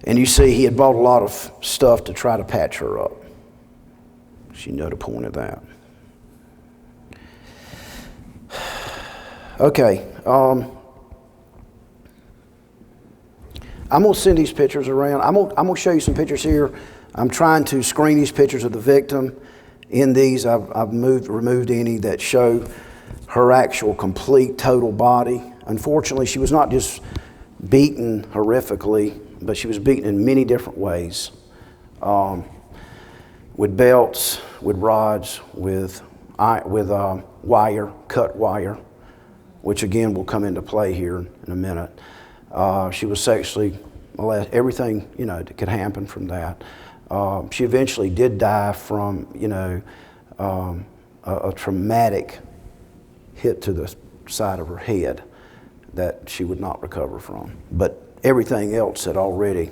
And you see he had bought a lot of stuff to try to patch her up. So you know the point of that. Okay. I'm going to send these pictures around. I'm going to show you some pictures here. I'm trying to screen these pictures of the victim. In these, I've removed any that show her actual complete total body. Unfortunately, she was not just beaten horrifically, but she was beaten in many different ways. With belts, with rods, with wire, cut wire, which again will come into play here in a minute. She was sexually molested, everything, that could happen from that. She eventually did die from, a traumatic hit to the side of her head that she would not recover from. But everything else had already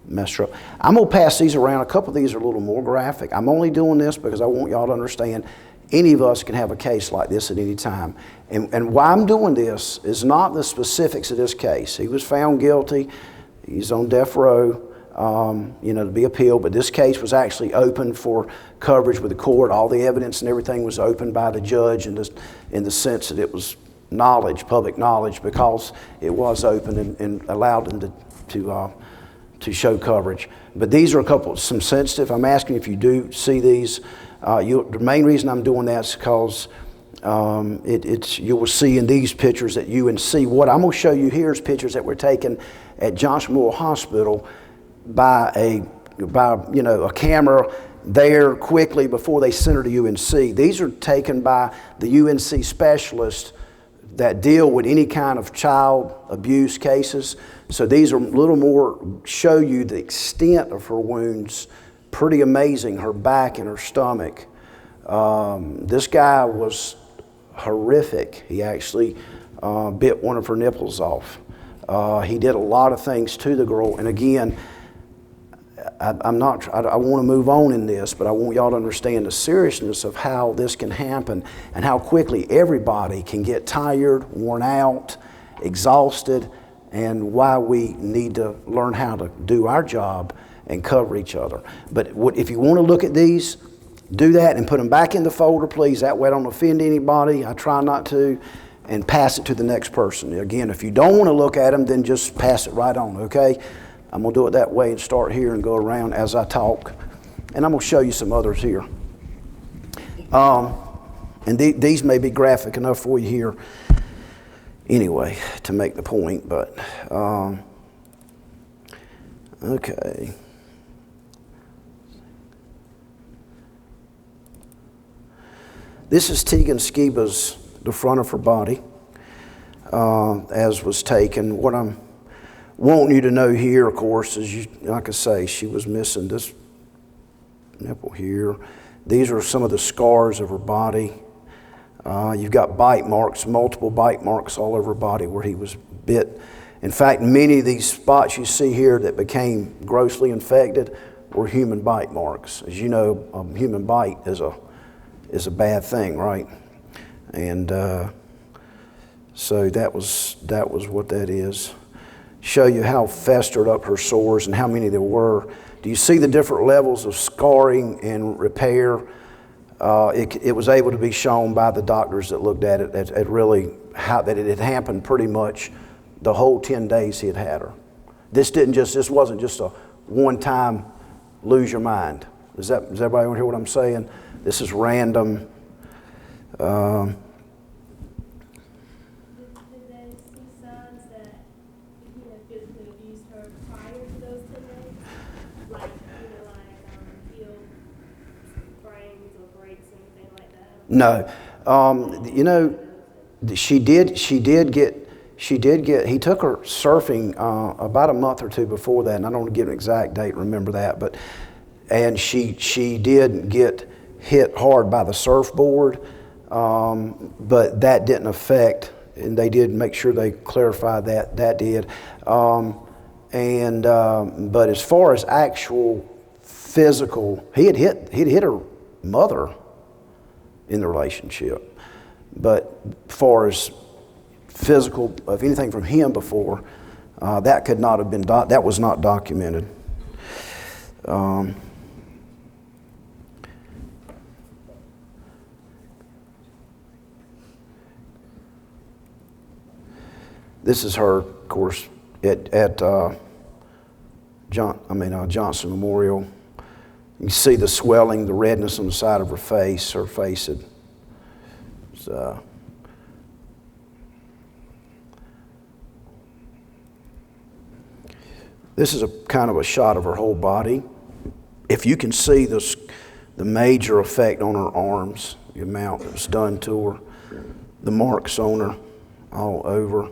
messed her up. I'm going to pass these around. A couple of these are a little more graphic. I'm only doing this because I want y'all to understand any of us can have a case like this at any time. And why I'm doing this is not the specifics of this case. He was found guilty. He's on death row, to be appealed. But this case was actually open for coverage with the court. All the evidence and everything was opened by the judge in the sense that it was knowledge, public knowledge, because it was open and allowed them to show coverage. But these are some sensitive. I'm asking if you do see these. The main reason I'm doing that is because you will see in these pictures at UNC. What I'm going to show you here is pictures that were taken at Johnson Memorial Hospital by a camera there quickly before they sent her to UNC. These are taken by the UNC specialists that deal with any kind of child abuse cases. So these are a little more, show you the extent of her wounds. Pretty amazing, her back and her stomach. This guy was horrific. He actually bit one of her nipples off. He did a lot of things to the girl. And again, I want to move on in this, but I want y'all to understand the seriousness of how this can happen and how quickly everybody can get tired, worn out, exhausted, and why we need to learn how to do our job and cover each other. But if you want to look at these, do that and put them back in the folder, please. That way I don't offend anybody. I try not to. And pass it to the next person. Again, if you don't want to look at them, then just pass it right on, okay? I'm going to do it that way and start here and go around as I talk. And I'm going to show you some others here. And these may be graphic enough for you here anyway to make the point. But, okay. This is Tegan Skiba's, the front of her body, as was taken. What I'm wanting you to know here, of course, is, like I say, she was missing this nipple here. These are some of the scars of her body. You've got bite marks, multiple bite marks all over her body where he was bit. In fact, many of these spots you see here that became grossly infected were human bite marks. As you know, a human bite is a bad thing, right? And so that was what that is. Show you how festered up her sores and how many there were. Do you see the different levels of scarring and repair? It was able to be shown by the doctors that looked at it at really how that it had happened pretty much the whole 10 days he had had her. This wasn't just a one-time lose your mind. Does everybody want to hear what I'm saying? This is random. Did they see signs that he had physically abused her prior to those 10 days? Like heel sprains or breaks, anything like that? No. She did get, he took her surfing about a month or two before that, and I don't want to give an exact date, remember that, and she did get hit hard by the surfboard, but that didn't affect, and they did make sure they clarified that did. But as far as actual physical, he'd hit her mother in the relationship. But as far as physical of anything from him before, That could not have been, that was not documented. This is her, of course, at Johnson Memorial. You see the swelling, the redness on the side of her face. Her face had, this is a kind of a shot of her whole body. If you can see this, the major effect on her arms, the amount that was done to her, the marks on her all over.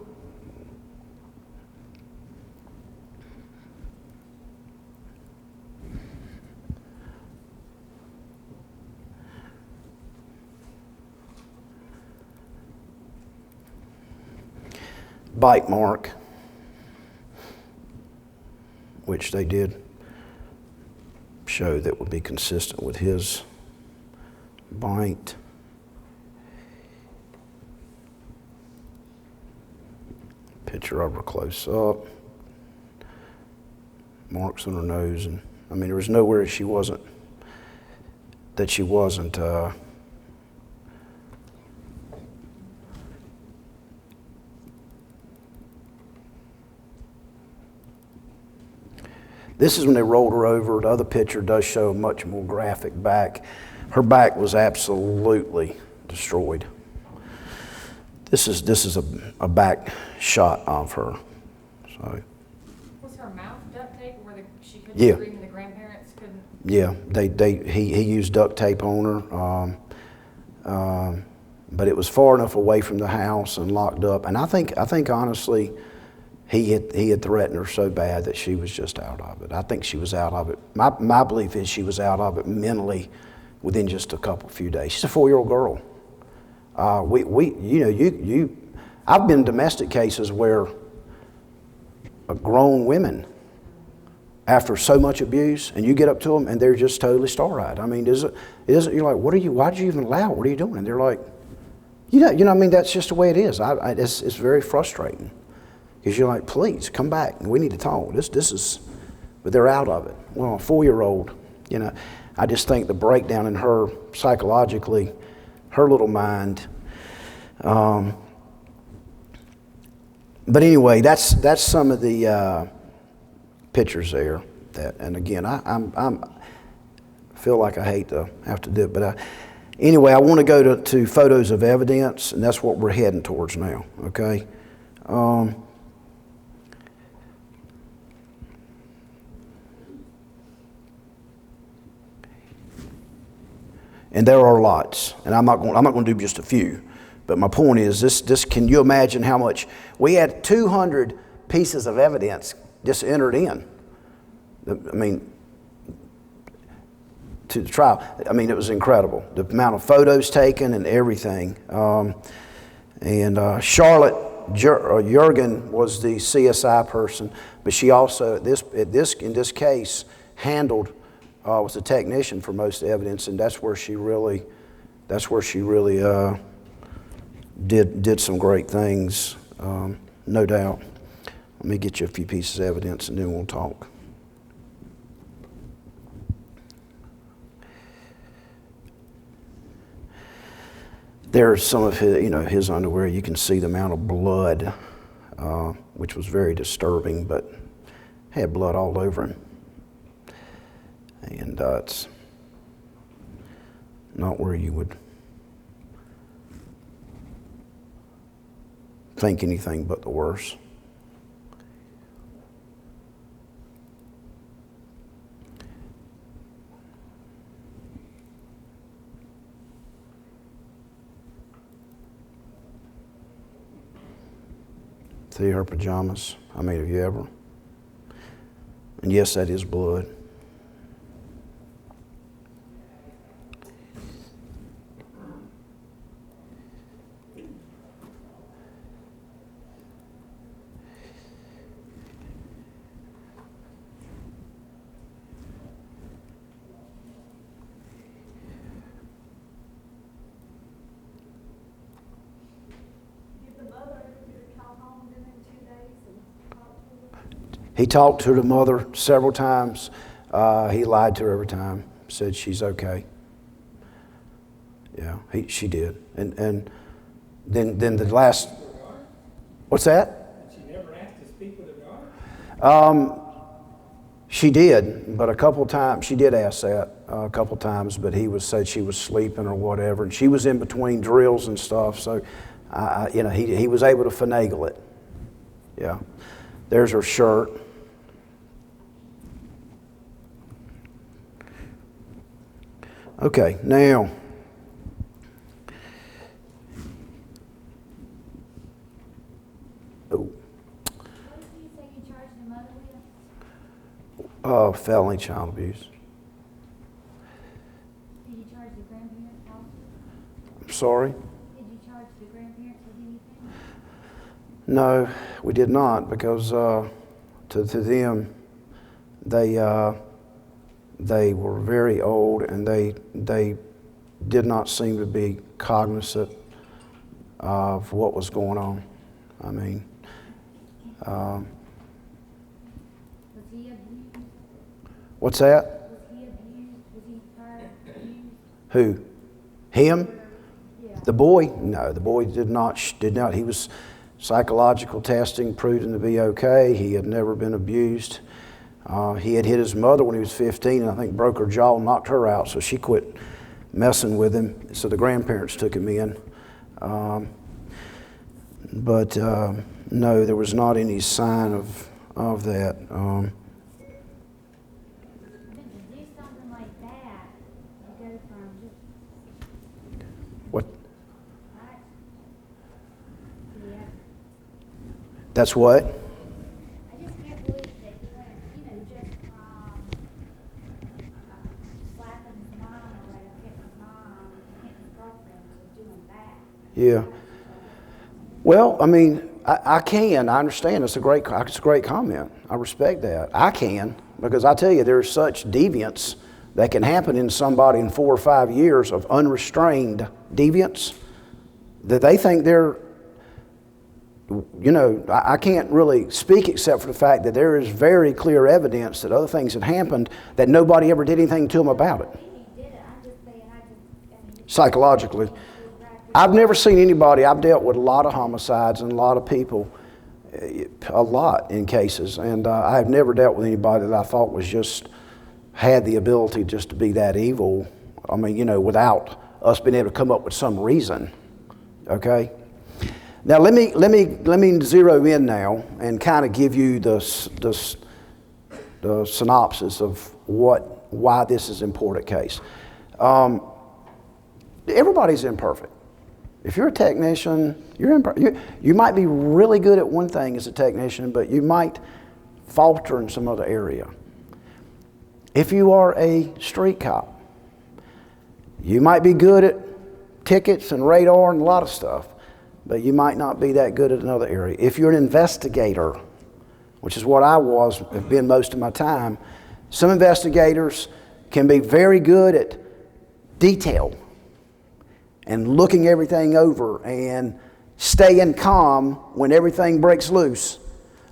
Bite mark, which they did show that would be consistent with his bite. Picture of her close up. Marks on her nose, and I mean, there was nowhere that she wasn't This is when they rolled her over. The other picture does show a much more graphic back. Her back was absolutely destroyed. This is a back shot of her. So. Was her mouth duct tape where she couldn't Yeah. breathe and the grandparents couldn't? Yeah, he used duct tape on her, but it was far enough away from the house and locked up. And I think honestly, he had threatened her so bad that she was just out of it. I think she was out of it. My belief is she was out of it mentally within just a few days. She's a 4-year-old girl. I've been in domestic cases where grown women, after so much abuse, and you get up to them and they're just totally star-eyed. I mean, you're like, why did you even allow it? What are you doing? And they're like, that's just the way it is. It's very frustrating. Because you're like, please, come back. We need to talk. This is, but they're out of it. Well, a 4-year-old, I just think the breakdown in her psychologically, her little mind. But anyway, that's some of the pictures there. And again, I feel like I hate to have to do it, but anyway, I want to go to photos of evidence, and that's what we're heading towards now. Okay. And there are lots, and I'm not going to do just a few, but my point is this. Can you imagine how much we had? 200 pieces of evidence just entered in. I mean, to the trial. I mean, it was incredible. The amount of photos taken and everything. Charlotte Jurgen was the CSI person, but she also in this case handled. Was a technician for most evidence, and that's where she really did some great things, no doubt. Let me get you a few pieces of evidence, and then we'll talk. There's some of his underwear. You can see the amount of blood, which was very disturbing, but had blood all over him. And it's not where you would think anything but the worst. See her pajamas? I mean, have you ever? And yes, that is blood. He talked to the mother several times. He lied to her every time, said she's okay. Yeah, she did. And then the last, what's that? She never asked to speak with her daughter? She did, but a couple times, she did ask that a couple times, but he said she was sleeping or whatever, and she was in between drills and stuff, so, he was able to finagle it. Yeah. There's her shirt. Okay, now, What did you say you charged the mother with? felony child abuse. Did you charge the grandparents also? I'm sorry? Did you charge the grandparents with anything? No, we did not, because to them, they were very old, and they did not seem to be cognizant of what was going on. I mean, Was he abused? what's that? Was he abused? Was he prior abused? Who? Him? Yeah. The boy? No, the boy did not. He was psychological testing proved him to be okay. He had never been abused. He had hit his mother when he was 15, and I think broke her jaw and knocked her out, so she quit messing with him. So the grandparents took him in. But no, there was not any sign of that. To do something like that, you go from just, What? right? Yeah. That's what? I just can't believe that he went, just from slapping his mom or whatever, hitting his mom, hitting his girlfriend, to doing that. Yeah. Well, I mean, I can. I understand. It's a great comment. I respect that. I can, because I tell you, there's such deviance that can happen in somebody in 4 or 5 years of unrestrained deviance that they think they're, I can't really speak except for the fact that there is very clear evidence that other things had happened that nobody ever did anything to them about it. He did it, I'm just saying, I mean, Psychologically. I've never seen anybody, I've dealt with a lot of homicides and a lot of people, a lot in cases, and I have never dealt with anybody that I thought was just, had the ability just to be that evil. I mean, without us being able to come up with some reason, okay? Now let me zero in now and kind of give you the synopsis of why this is an important case. Everybody's imperfect. If you're a technician, you might be really good at one thing as a technician, but you might falter in some other area. If you are a street cop, you might be good at tickets and radar and a lot of stuff, but you might not be that good at another area. If you're an investigator, which is what I have been most of my time, some investigators can be very good at detail and looking everything over and staying calm when everything breaks loose.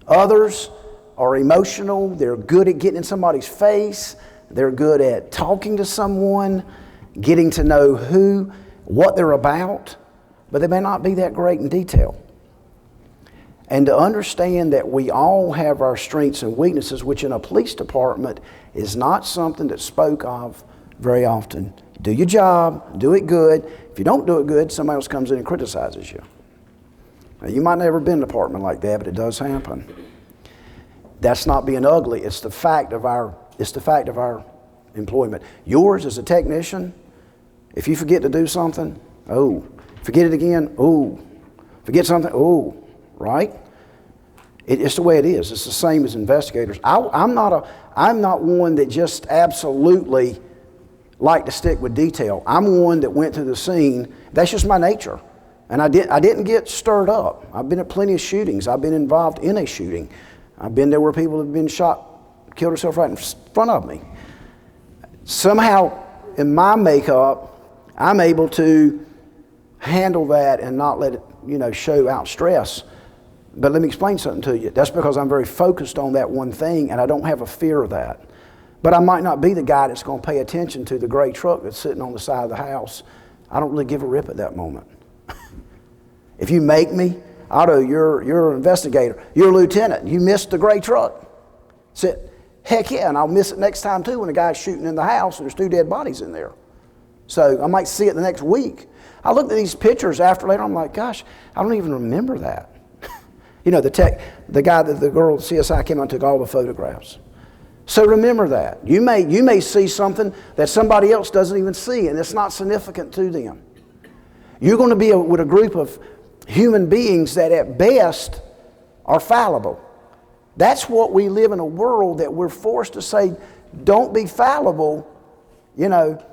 Others are emotional. They're good at getting in somebody's face. They're good at talking to someone, getting to know what they're about, but they may not be that great in detail. And to understand that we all have our strengths and weaknesses, which in a police department is not something that's spoke of very often. Do your job, do it good. If you don't do it good, somebody else comes in and criticizes you. Now, you might never been in a department like that, but it does happen. That's not being ugly. It's the fact of our employment. Yours as a technician, if you forget to do something, forget it again, forget something, right? It's the way it is. It's the same as investigators. I'm not one that just absolutely like to stick with detail. I'm one that went to the scene. That's just my nature. And I didn't get stirred up. I've been at plenty of shootings. I've been involved in a shooting. I've been there where people have been shot, killed themselves right in front of me. Somehow, in my makeup, I'm able to handle that and not let it, show out stress. But let me explain something to you. That's because I'm very focused on that one thing and I don't have a fear of that. But I might not be the guy that's going to pay attention to the gray truck that's sitting on the side of the house. I don't really give a rip at that moment. If you make me, Otto, you're an investigator. You're a lieutenant. You missed the gray truck. Said, heck yeah, and I'll miss it next time too when the guy's shooting in the house and there's 2 dead bodies in there. So I might see it the next week. I looked at these pictures later, I'm like, gosh, I don't even remember that. You know, the guy that the girl, CSI came out and took all the photographs. So remember that. You may see something that somebody else doesn't even see, and it's not significant to them. You're going to be with a group of human beings that at best are fallible. That's what we live in, a world that we're forced to say, don't be fallible, you know,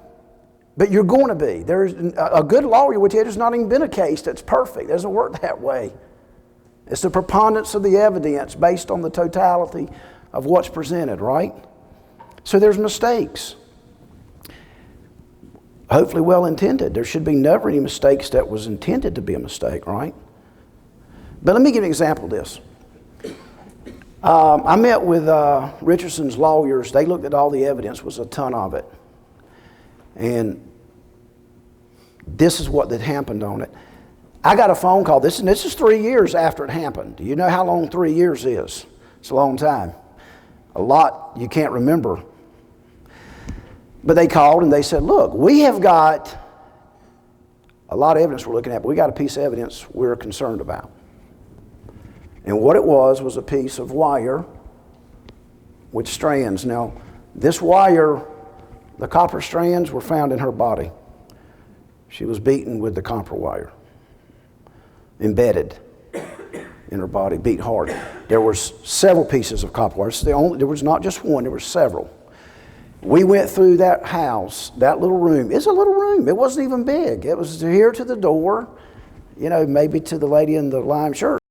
but you're going to be. There's a good lawyer would tell you there's not even been a case that's perfect. It doesn't work that way. It's the preponderance of the evidence based on the totality of what's presented, right? So there's mistakes. Hopefully well intended. There should be never any mistakes that was intended to be a mistake, right? But let me give you an example of this. I met with Richardson's lawyers. They looked at all the evidence, was a ton of it. And this is what had happened on it. I got a phone call. This is 3 years after it happened. Do you know how long 3 years is? It's a long time. A lot you can't remember. But they called and they said, look, we have got a lot of evidence we're looking at, but we got a piece of evidence we're concerned about. And what it was a piece of wire with strands. Now, this wire, the copper strands were found in her body. She was beaten with the copper wire, embedded in her body, beat hard. There were several pieces of copper wire. There was not just one, there were several. We went through that house, that little room. It's a little room. It wasn't even big. It was here to the door, you know, maybe to the lady in the lime shirt.